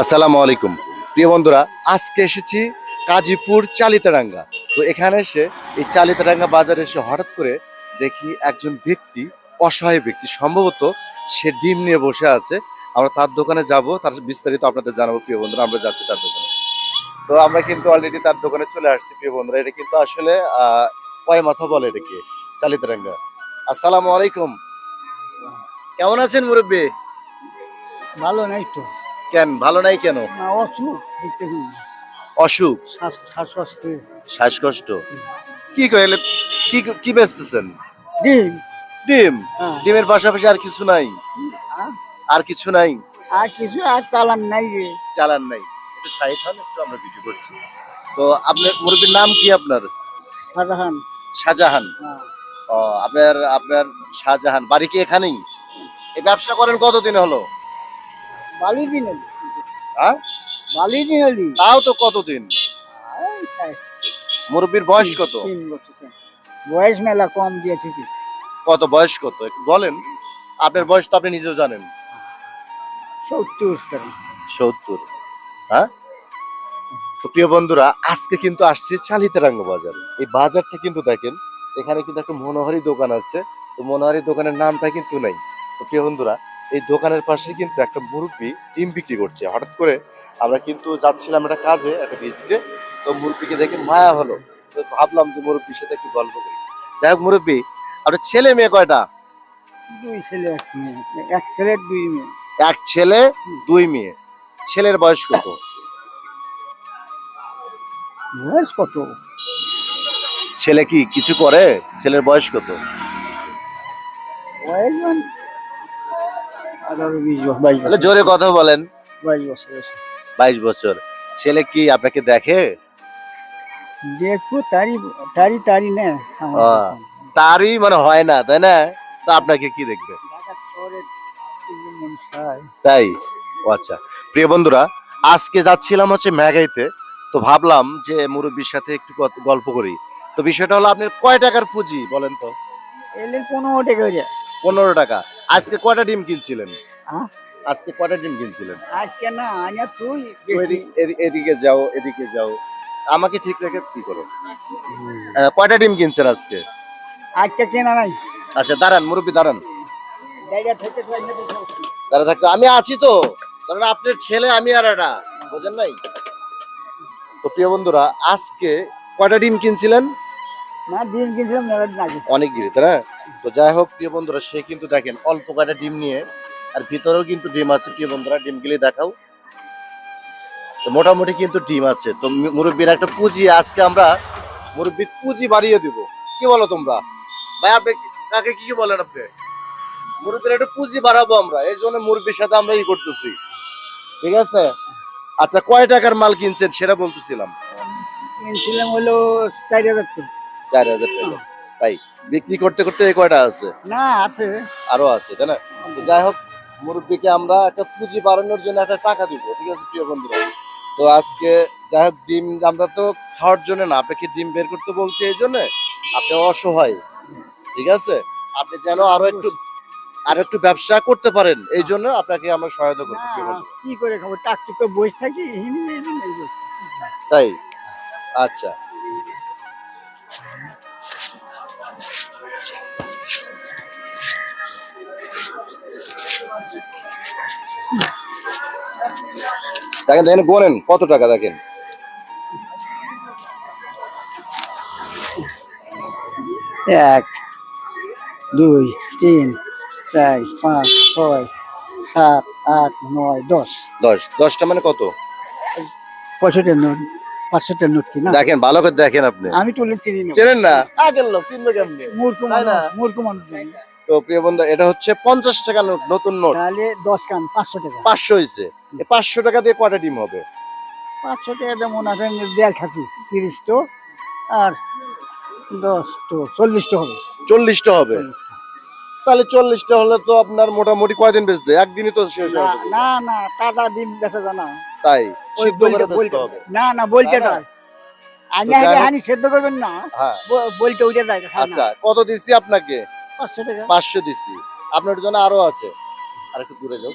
আসসালামু আলাইকুম প্রিয় বন্ধুরা, আজকে এসেছি কাজীপুর চালিতারাঙ্গা। তো এখানে এসে এই চালিতারাঙ্গা বাজারে এসে হঠাৎ করে দেখি একজন ব্যক্তি, অসহায় ব্যক্তি, সম্ভবত সে ডিম নিয়ে বসে আছে। আমরা তার দোকানে যাব, তার বিস্তারিত আপনাদের জানাবো। প্রিয় বন্ধুরা, আমরা যাচ্ছি তার দোকানে। তো আমরা কিন্তু অলরেডি তার দোকানে চলে আসছি। প্রিয় বন্ধুরা, এটা কিন্তু আসলে কয় মাথা বলে এটাকে, চালিতারাঙ্গা। আসসালামু আলাইকুম, কেমন আছেন মুরব্বী? ভালো নাই তো। কেন ভালো নাই কেন? না, অসুখ দেখতেছি। অসুখ, শ্বাসকষ্টে। শ্বাসকষ্ট। কি কইলে, কি কি বেচতেছেন? ডিম। ডিম? হ্যাঁ। ডিমের পাশাপাশি আর কিছু নাই? আ- আর কিছু নাই? আর কিছু আর চালান নাই যে। চালান নাই? একটু সাইড হন, একটু আমরা ভিডিও করছি। তো আপনার মুরব্বির নাম কি আপনার? সাধারণ। শাহজাহান। ও, আপনার আপনার শাহজাহান, বাড়ি কি এখানেই? এই ব্যবসা করেন কতদিন হলো? বালি দিন। হ্যাঁ, বালি দিন হলি। তাও তো কতদিন? মুরব্বির বয়স কত? 3 বছর। বয়স মেলা কম দিয়েছি। কত বয়স কত একটু বলেন। আপনার বয়স তো আপনি নিজেও জানেন। 70। 70? হ্যাঁ। তো প্রিয় বন্ধুরা, আজকে কিন্তু আসছি চালিতারাঙ্গা বাজার। এই বাজারটা কিন্তু দেখেন, এখানে কিন্তু একটা মনোহারি দোকান আছে। তো মনোহারি দোকানের নামটা কিন্তু নাই। তো প্রিয় বন্ধুরা, এই দোকানের পাশে কিন্তু একটা মুরব্বি ডিম বিক্রি করছে। হঠাৎ করে আমরা কিন্তু যাচ্ছিলাম একটা কাজে, একটা ভিজিটে। তো মুরব্বিকে দেখে মায়া হলো। তো ভাবলাম যে মুরব্বির সাথে একটু গল্প করি। যাই হোক মুরব্বি, আপনার ছেলে মেয়ে কয়টা? 2 ছেলে 1 মেয়ে। 1 ছেলে 2 মেয়ে। এক ছেলে 2 মেয়ে। ছেলের বয়স কত? বয়স কত? ছেলে কি কিছু করে? ছেলের বয়স কত? বয়স 18-20 বছর। 22 তাহলে বছর। জোরে কথা বলেন। 22 বছর হয়েছে। 22 বছর। ছেলে কি আপনাকে দেখে? দেখবো তারি না। আহ, তারই মানে হয় না, তাই না? তো আপনাকে কি দেখবে? ঢাকা শহরে 3 জন মানুষ খায়। তাই? ও আচ্ছা। প্রিয় বন্ধুরা, আজকে যাচ্ছিলাম হচ্ছে মেঘাইতে। তো ভাবলাম যে মুরব্বির সাথে একটু গল্প করি। তো বিষয়টা হলো, আপনার কয় টাকার পুঁজি বলেন তো? এলে 15 টাকা করে। 15 টাকা। আজকে কয়টা ডিম কিনছিলেন? হ্যাঁ? আজকে কয়টা ডিম কিনছিলেন? আজকে না আয়া তুই তো বেশি। এদিকে যাও, এদিকে যাও, আমাকে ঠিক রেখে কি করো? কয়টা ডিম কিনছেন আজকে? আজকে কেনা নাই। আচ্ছা দাঁড়ান মুরব্বি, দাঁড়ান। জায়গা থেকে তো আইনা দিছো। দাঁড়া থাকতো, আমি আছি তো। কারণ আপনার ছেলে, আমি আর এটা বোঝেন নাই। তো প্রিয় বন্ধুরা, আজকে কয়টা ডিম কিনছিলেন? না ডিম কিনছিলাম মেলা দিন আগে। অনেক গিরি, তাই না? তো যাই হোক প্রিয় বন্ধুরা, সে কিন্তু দেখেন অল্প কয়টা ডিম নিয়ে, আর ভিতরেও কিন্তু ডিম আছে। প্রিয় বন্ধুরা, ডিমগুলি দেখাও। তো মোটামুটি কিন্তু ডিম আছে। তো মুরব্বির একটা পুঁজি, আজকে আমরা মুরব্বির পুঁজি বাড়িয়ে দিব। কি বলো তোমরা? ভাই আপনি কাকে কি বলেন আপনি? মুরব্বির একটা পুঁজি বাড়াবো আমরা, এই জন্য মুরব্বির সাথে আমরা করতেছি। ঠিক আছে। আচ্ছা, কয় টাকার মাল কিনছেন সেটা বলতেছিলাম। কিনছিলাম হলো 4000 করে। 4000 টাকা। তাই? বিক্রি করতে করতে এই কয়টা আছে? না আছে। আরো আছে, তাই না? তো যাই হোক, মুরব্বিকে আমরা একটা পুঁজি বাড়ানোর জন্য একটা টাকা দিব। ঠিক আছে প্রিয় বন্ধুরা? তো আজকে যাই হোক, ডিম আমরা তো খাওয়ার জন্য না, আপনাকে ডিম বের করতে বলছি এই জন্য। আপনি অসহায়, ঠিক আছে? আপনি যেন আরো একটু ব্যবসা করতে পারেন, এই জন্য আপনাকে আমরা সহায়তা করবো না প্রিয় বন্ধুরা। কি করে খাবো, টাকটুক করে বসে থাকি হিনি হিনি এই বসে। তাই? আচ্ছা। দেখেন দেখেন, বলেন কত টাকা দেখেন। 1 2 3 4 5 6 7 8 9 10। 10টা মানে কত? 65 নোট। 500 নোট কি না? দেখেন ভালো করে দেখেন আপনি। আমি তো চিনি না। চেনেন না? আগের লোক চিনবে কেমনে? মূর্খ তাই না? মানুষ, মূর্খ মানুষ জানি। তো প্রিয় বন্ধু, এটা হচ্ছে 50 টাকা নোট, নতুন নোট। তাহলে 10 কান 500 টাকা। 500 হয়েছে। এই 500 টাকা দিয়ে কয়টা ডিম হবে? 500 টাকা যেমন আছে 1.5 খাসি 30 তো আর 10 তো 40 তো হবে। 40টা হবে। তাহলে 40টা হলে তো আপনার মোটামুটি কয়দিন বেচবে? একদিনই তো শেষ না হয়ে যাবে। না না তাজা ডিম বেচা জানা। তাই? ওই সিদ্ধ করে বেচতে হবে। না না বলতে তাই না? যায়। আইনা যাই আগে হোক। হানি সেদ্ধ করবেন না। হ্যাঁ। বলতে উঠে যায় খায় না। আচ্ছা, কত দিচ্ছি আপনাকে? 500 টাকা। 500 দিছি। আপনার জন্য আরো আছে। আর একটু দূরে যাও।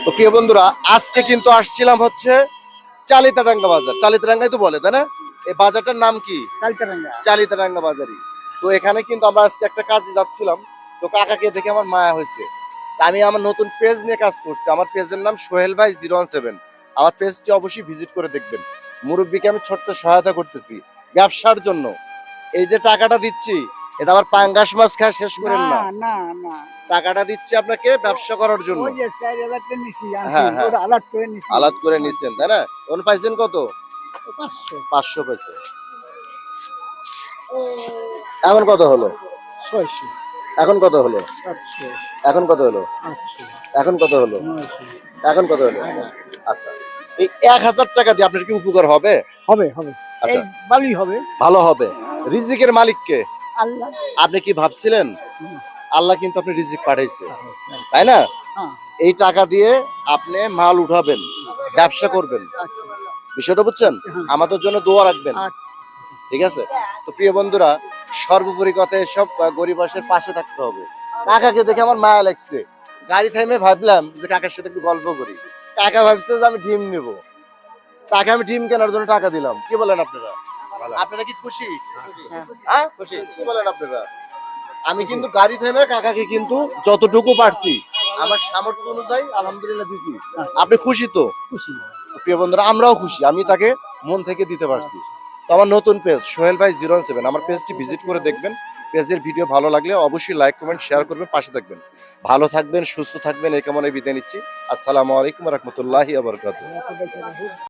তো প্রিয় বন্ধুরা, আজকে কিন্তু আসছিলাম হচ্ছে চালিতারাঙ্গা বাজার। চালিতারাঙ্গাই তো বলে, তাই না? এই বাজারটার নাম কি? চালতারাঙ্গা। চালিতারাঙ্গা বাজারই। তো এখানে কিন্তু আমরা আজকে একটা কাজে যাচ্ছিলাম। তো কাকাকে দেখে আমার মায়া হয়েছে। তা আমি আমার নতুন পেজ নিয়ে কাজ করছি। আমার পেজের নাম সোহেল ভাই 017। আমার পেজটি অবশ্যই ভিজিট করে দেখবেন। মুরব্বীকে আমি ছোট্ট সহায়তা করতেছি ব্যবসার জন্য। এই যে টাকাটা দিচ্ছি, এটা আবার পাঙ্গাস মাছ খায় শেষ করেন না না। না না, টাকাটা দিচ্ছি আপনাকে ব্যবসা করার জন্য। ওই যে 4,000 টা নিছি আনছি, হ্যাঁ, হ্যাঁ। ওটা আলাদ করে নিছি। আলাদ করে নিচ্ছেন, তাই না? ওন পাইছেন কত? 500, 500 পাইছে। এখন কত হলো? 600, এখন কত হলো? 700, এখন কত হলো? 800, এখন কত হলো? 900। এখন কত হলো? আচ্ছা, এই 1000 টাকা দিয়ে আপনার কি উপকার হবে? হবে হবে, আচ্ছা। এই ভালোই হবে। ভালো হবে। রিজিকের মালিক কে? আল্লাহ। আপনি কি ভাবছিলেন? হুম, আল্লাহ কিন্তু আপনি রিজিক পাঠাইছে, হ্যাঁ, তাই না? হ্যাঁ, এই টাকা দিয়ে আপনি মাল উঠাবেন, ব্যবসা করবেন। আচ্ছা, বিষয়টা বুঝছেন? হ্যাঁ। আমাদের জন্য দোয়া রাখবেন, আচ্ছা, ঠিক আছে? তো প্রিয় বন্ধুরা, সর্বোপরি কথা এসব গরিব মানুষের পাশে থাকতে হবে। কাকাকে দেখে আমার মায়া লাগছে। গাড়ি থামে ভাবলাম যে কাকার সাথে একটু গল্প করি। কাকা ভাবছে যে আমি ডিম নেব। তাকে আমি ডিম কেনার জন্য টাকা দিলাম। কি বলেন আপনারা? আপনারা কি খুশি? হ্যাঁ, খুশি। কি বলেন আপনারা? আমি কিন্তু গাড়ি থেমে কাকাকে কিন্তু যতটুকু পারছি আমার সামর্থ্য অনুযায়ী আলহামদুলিল্লাহ দিছি। আপনি খুশি তো? খুশি। প্রিয় বন্ধুরা, আমরাও খুশি। আমি তাকে মন থেকে দিতে পারছি। তো আমার নতুন পেজ সোহেল ভাই 017, আমার পেজটি ভিজিট করে দেখবেন। পেজের ভিডিও ভালো লাগলে অবশ্যই লাইক কমেন্ট শেয়ার করবেন, পাশে থাকবেন। ভালো থাকবেন, সুস্থ থাকবেন, এই কামনায় বিদায় নিচ্ছি। আসসালামু আলাইকুম ওয়া রাহমাতুল্লাহি ওয়া বারাকাতুহু।